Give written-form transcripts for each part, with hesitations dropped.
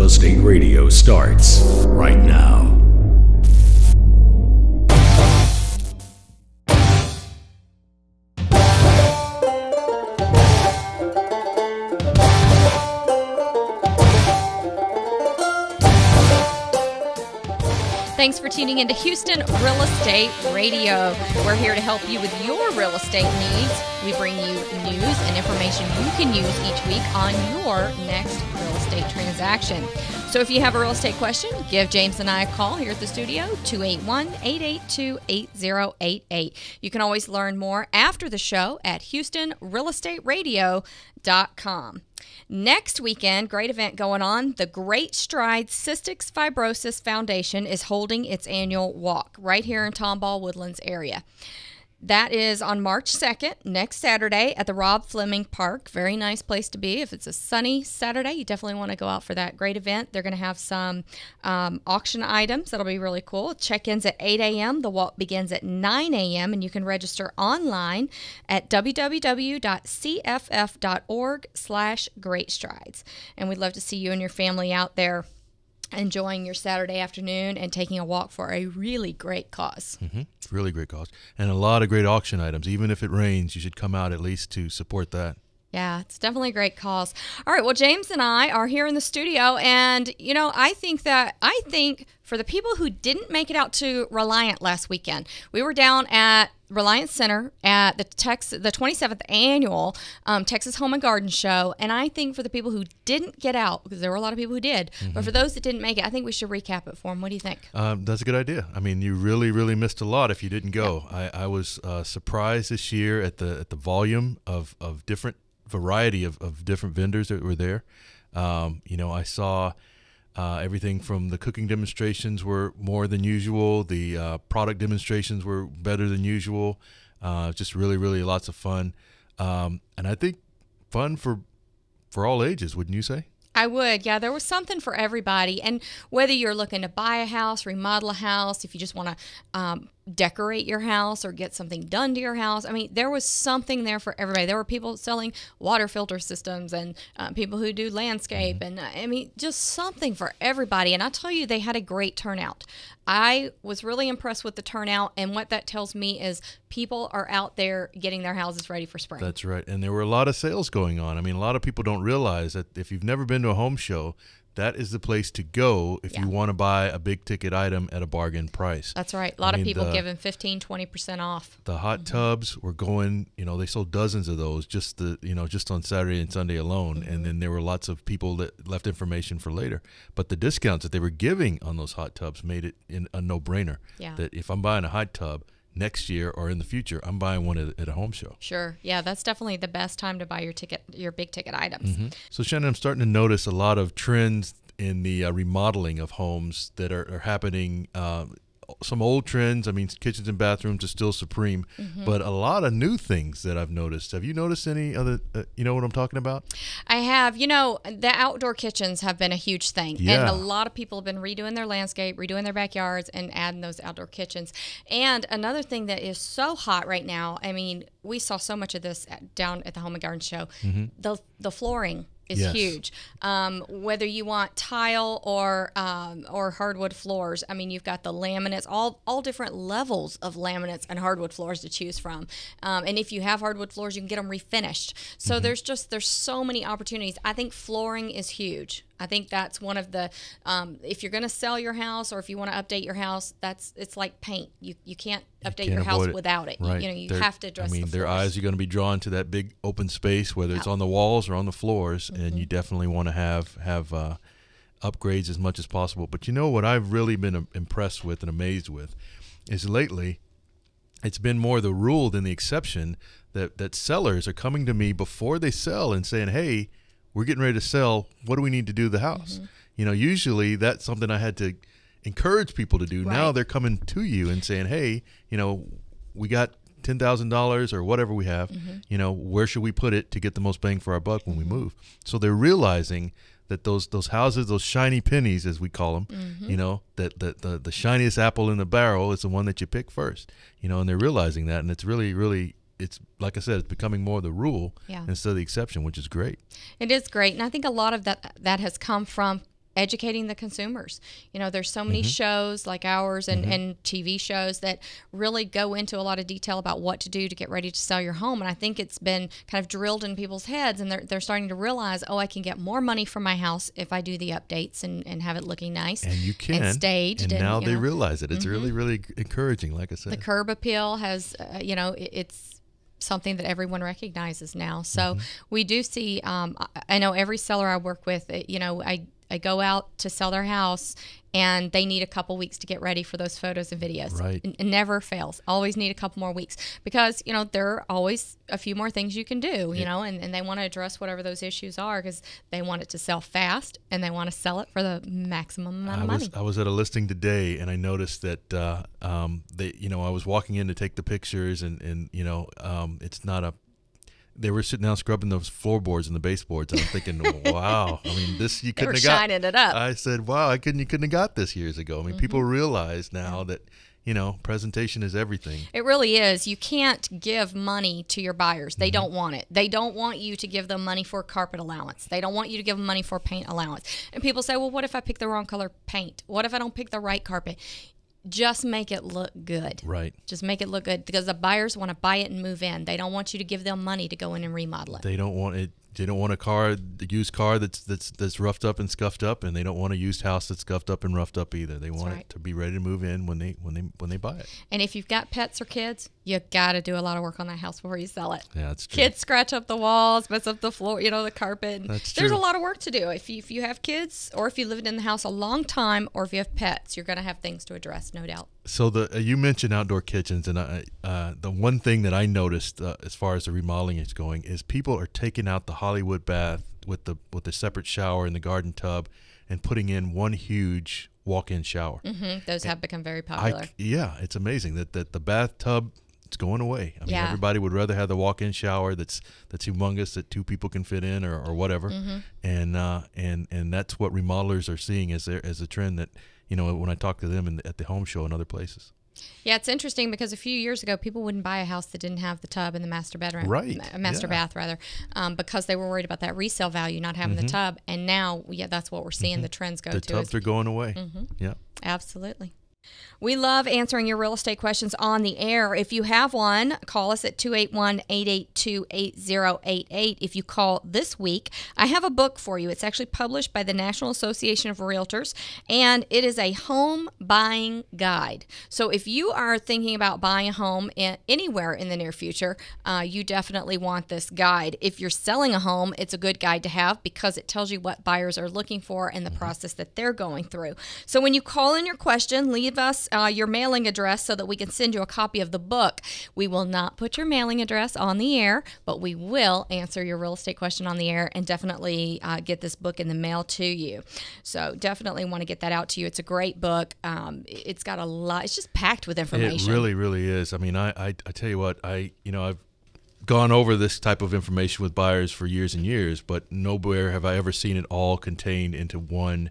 Estate Radio starts right now. Thanks for tuning into Houston Real Estate Radio. We're here to help you with your real estate needs. We bring you news and information you can use each week on your next real estate transaction. So if you have a real estate question, give James and I a call here at the studio, 281-882-8088. You can always learn more after the show at HoustonRealEstateRadio.com. Next weekend, great event going on. The Great Strides Cystic Fibrosis Foundation is holding its annual walk right here in Tomball Woodlands area. That is on March 2nd, next Saturday at the Rob Fleming Park. Very nice place to be. If it's a sunny Saturday, you definitely want to go out for that great event. They're going to have some auction items. That'll be really cool. Check-ins at 8 a.m. The walk begins at 9 a.m. and you can register online at www.cff.org/greatstrides. And we'd love to see you and your family out there enjoying your Saturday afternoon and taking a walk for a really great cause. Mm-hmm. Really great cause. And a lot of great auction items. Even if it rains, you should come out at least to support that. Yeah, it's definitely a great cause. All right, well, James and I are here in the studio, and, you know, I think for the people who didn't make it out to Reliant last weekend, we were down at Reliant Center at the 27th annual Texas Home and Garden Show, and I think for the people who didn't get out, because there were a lot of people who did, but for those that didn't make it, I think we should recap it for them. What do you think? That's a good idea. I mean, you really, really missed a lot if you didn't go. Yeah. I was surprised this year at the volume of different variety of different vendors that were there. You know, I saw everything from the cooking demonstrations were more than usual. The product demonstrations were better than usual. Just really, really lots of fun. And I think fun for all ages, wouldn't you say? I would, yeah. There was something for everybody. And whether you're looking to buy a house, remodel a house, if you just want to decorate your house or get something done to your house, I mean, there was something there for everybody. There were people selling water filter systems and people who do landscape. And I mean, just something for everybody. And I'll tell you, they had a great turnout. I was really impressed with the turnout. And what that tells me is people are out there getting their houses ready for spring. That's right. And there were a lot of sales going on. I mean, a lot of people don't realize that if you've never been to a home show, that is the place to go if you want to buy a big ticket item at a bargain price. That's right. A lot of people giving 15-20% off. The hot tubs were going, you know, they sold dozens of those just on Saturday and Sunday alone. And then there were lots of people that left information for later. But the discounts that they were giving on those hot tubs made it a no-brainer. Yeah. That if I'm buying a hot tub next year or in the future, I'm buying one at a home show. Sure. Yeah, that's definitely the best time to buy your big ticket items. So Shannon, I'm starting to notice a lot of trends in the remodeling of homes that are happening. Some old trends. I mean, kitchens and bathrooms are still supreme, but a lot of new things that I've noticed. Have you noticed any other, you know what I'm talking about? I have. You know, the outdoor kitchens have been a huge thing. Yeah. And a lot of people have been redoing their landscape, redoing their backyards, and adding those outdoor kitchens. And another thing that is so hot right now, I mean, we saw so much of this down at the Home and Garden Show, the flooring is huge. Whether you want tile or hardwood floors, I mean, you've got the laminates, all different levels of laminates and hardwood floors to choose from. And if you have hardwood floors, you can get them refinished. So there's so many opportunities. I think flooring is huge. I think that's one of the, if you're going to sell your house or if you want to update your house, it's like paint. You can't update your house without it. Right. You have to address the floors. Their eyes are going to be drawn to that big open space, whether it's on the walls or on the floors, and you definitely want to have upgrades as much as possible. But you know what I've really been impressed with and amazed with is lately it's been more the rule than the exception that sellers are coming to me before they sell and saying, hey, we're getting ready to sell. What do we need to do to the house? You know, usually that's something I had to encourage people to do. Right. Now they're coming to you and saying, hey, you know, we got $10,000 or whatever we have, you know, where should we put it to get the most bang for our buck when we move? So they're realizing that those houses, those shiny pennies, as we call them, you know, that the shiniest apple in the barrel is the one that you pick first, you know, and they're realizing that. And it's really, really, it's like I said, it's becoming more the rule instead of the exception, which is great. It is great. And I think a lot of that has come from educating the consumers. You know, there's so many shows like ours and TV shows that really go into a lot of detail about what to do to get ready to sell your home. And I think it's been kind of drilled in people's heads, and they're starting to realize, oh, I can get more money for my house if I do the updates and have it looking nice. And you can. And staged. And now they realize it. It's really, really encouraging, like I said. The curb appeal has, it's something that everyone recognizes now. So we do see, I know every seller I work with, I go out to sell their house, and they need a couple weeks to get ready for those photos and videos. Right. It never fails. Always need a couple more weeks because, there are always a few more things you can do, and they want to address whatever those issues are because they want it to sell fast and they want to sell it for the maximum amount of money. I was at a listing today, and I noticed that I was walking in to take the pictures, and it's not a. They were sitting down scrubbing those floorboards and the baseboards, and I'm thinking, wow, I mean, this you couldn't have got. Shining it up. I said, wow, you couldn't have got this years ago. I mean, people realize now that presentation is everything. It really is. You can't give money to your buyers. They don't want it. They don't want you to give them money for carpet allowance. They don't want you to give them money for paint allowance. And people say, well, what if I pick the wrong color paint? What if I don't pick the right carpet? Just make it look good. Right. Just make it look good because the buyers want to buy it and move in. They don't want you to give them money to go in and remodel it. They don't want it. They don't want a used car that's roughed up and scuffed up, and they don't want a used house that's scuffed up and roughed up either. They want it to be ready to move in when they buy it. And if you've got pets or kids, you got to do a lot of work on that house before you sell it. Yeah, that's true. Kids scratch up the walls, mess up the floor, the carpet. That's true. There's a lot of work to do. If you have kids, or if you lived in the house a long time, or if you have pets, you're going to have things to address, no doubt. So you mentioned outdoor kitchens, and the one thing that I noticed as far as the remodeling is going is people are taking out the Hollywood bath with the separate shower and the garden tub and putting in one huge walk-in shower. Those have become very popular. It's amazing that the bathtub it's going away. I mean, everybody would rather have the walk-in shower that's humongous that two people can fit in or whatever, and that's what remodelers are seeing as a trend that. When I talk to them at the home show and other places. Yeah, it's interesting because a few years ago, people wouldn't buy a house that didn't have the tub and the master bedroom, bath rather, because they were worried about that resale value, not having the tub. And now, that's what we're seeing. The trends go to. The tubs are going away. Yeah, absolutely. We love answering your real estate questions on the air. If you have one, call us at 281-882-8088. If you call this week, I have a book for you. It's actually published by the National Association of Realtors, and it is a home buying guide. So if you are thinking about buying a home anywhere in the near future, you definitely want this guide. If you're selling a home, it's a good guide to have because it tells you what buyers are looking for and the process that they're going through. So when you call in your question, leave us your mailing address so that we can send you a copy of the book. We will not put your mailing address on the air, but we will answer your real estate question on the air and definitely get this book in the mail to you. So definitely want to get that out to you. It's a great book. It's got a lot. It's just packed with information. It really, really is. I mean, I tell you what, I've gone over this type of information with buyers for years and years, but nowhere have I ever seen it all contained into one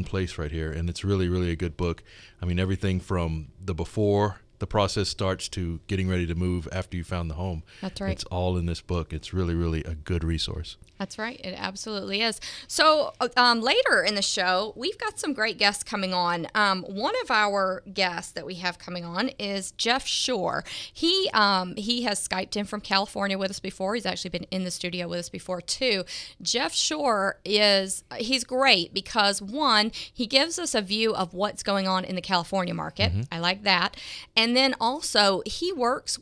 place right here, and it's really, really a good book. I mean, everything from the before the process starts to getting ready to move after you found the home. That's right. It's all in this book. It's really, really a good resource. That's right. It absolutely is. So later in the show, we've got some great guests coming on. One of our guests that we have coming on is Jeff Shore. He has Skyped in from California with us before. He's actually been in the studio with us before too. Jeff Shore he's great because one, he gives us a view of what's going on in the California market. I like that. And then also he works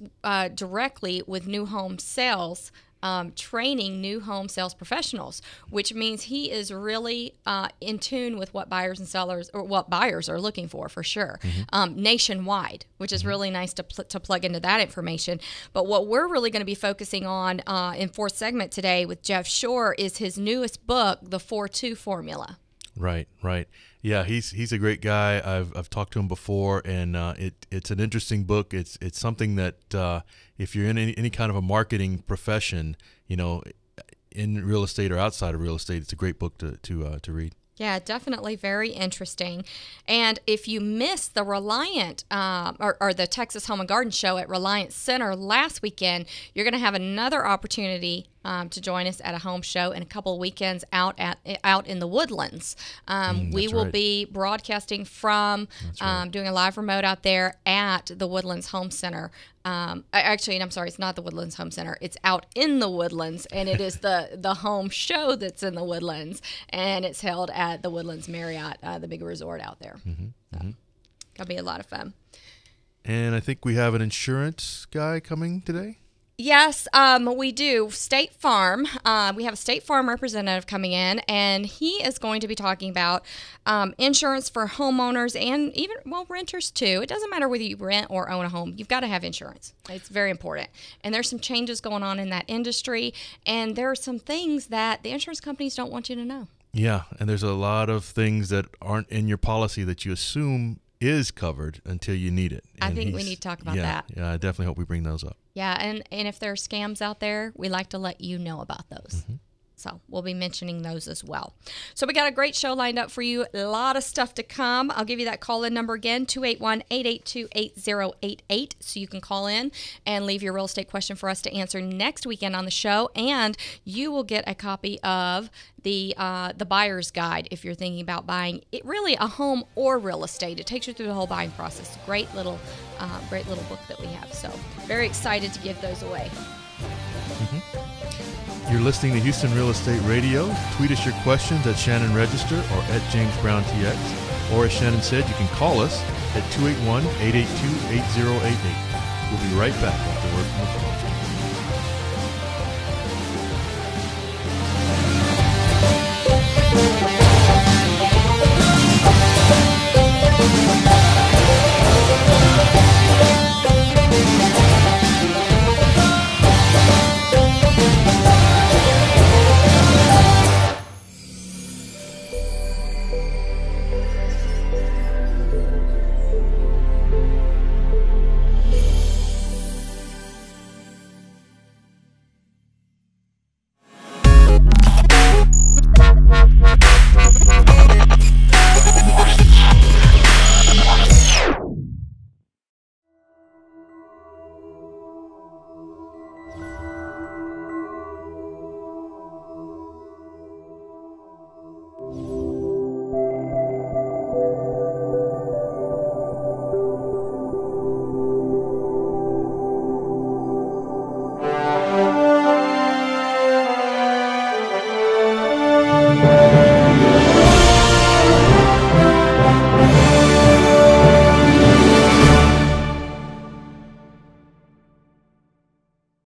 directly with new home sales, training new home sales professionals, which means he is really in tune with what buyers and sellers, or what buyers are looking for sure, nationwide, which is really nice to plug into that information. But what we're really going to be focusing on in fourth segment today with Jeff Shore is his newest book, The 4-2 Formula. Right. Yeah, he's a great guy. I've talked to him before, and it's an interesting book. It's something that if you're in any kind of a marketing profession, in real estate or outside of real estate, it's a great book to read. Yeah, definitely very interesting. And if you missed the Reliant or the Texas Home and Garden Show at Reliant Center last weekend, you're going to have another opportunity to join us at a home show and a couple of weekends out in the Woodlands. We will be broadcasting from doing a live remote out there at the Woodlands Home Center. Actually, I'm sorry, it's not the Woodlands Home Center. It's out in the Woodlands, and it is the home show that's in the Woodlands, and it's held at the Woodlands Marriott, the big resort out there. It'll be a lot of fun. And I think we have an insurance guy coming today. Yes, we do. State Farm. We have a State Farm representative coming in, and he is going to be talking about insurance for homeowners and even, renters too. It doesn't matter whether you rent or own a home. You've got to have insurance. It's very important. And there's some changes going on in that industry, and there are some things that the insurance companies don't want you to know. Yeah, and there's a lot of things that aren't in your policy that you assume is covered until you need it. And I think we need to talk about that. Yeah, I definitely hope we bring those up. Yeah, and if there are scams out there, we like to let you know about those. So we'll be mentioning those as well. So we got a great show lined up for you. A lot of stuff to come. I'll give you that call-in number again, 281-882-8088, so you can call in and leave your real estate question for us to answer next weekend on the show. And you will get a copy of the buyer's guide if you're thinking about buying it, really a home or real estate. It takes you through the whole buying process. Great little book that we have. So very excited to give those away. You're listening to Houston Real Estate Radio. Tweet us your questions at Shannon Register or at James Brown TX. Or as Shannon said, you can call us at 281-882-8088. We'll be right back after word from the phone.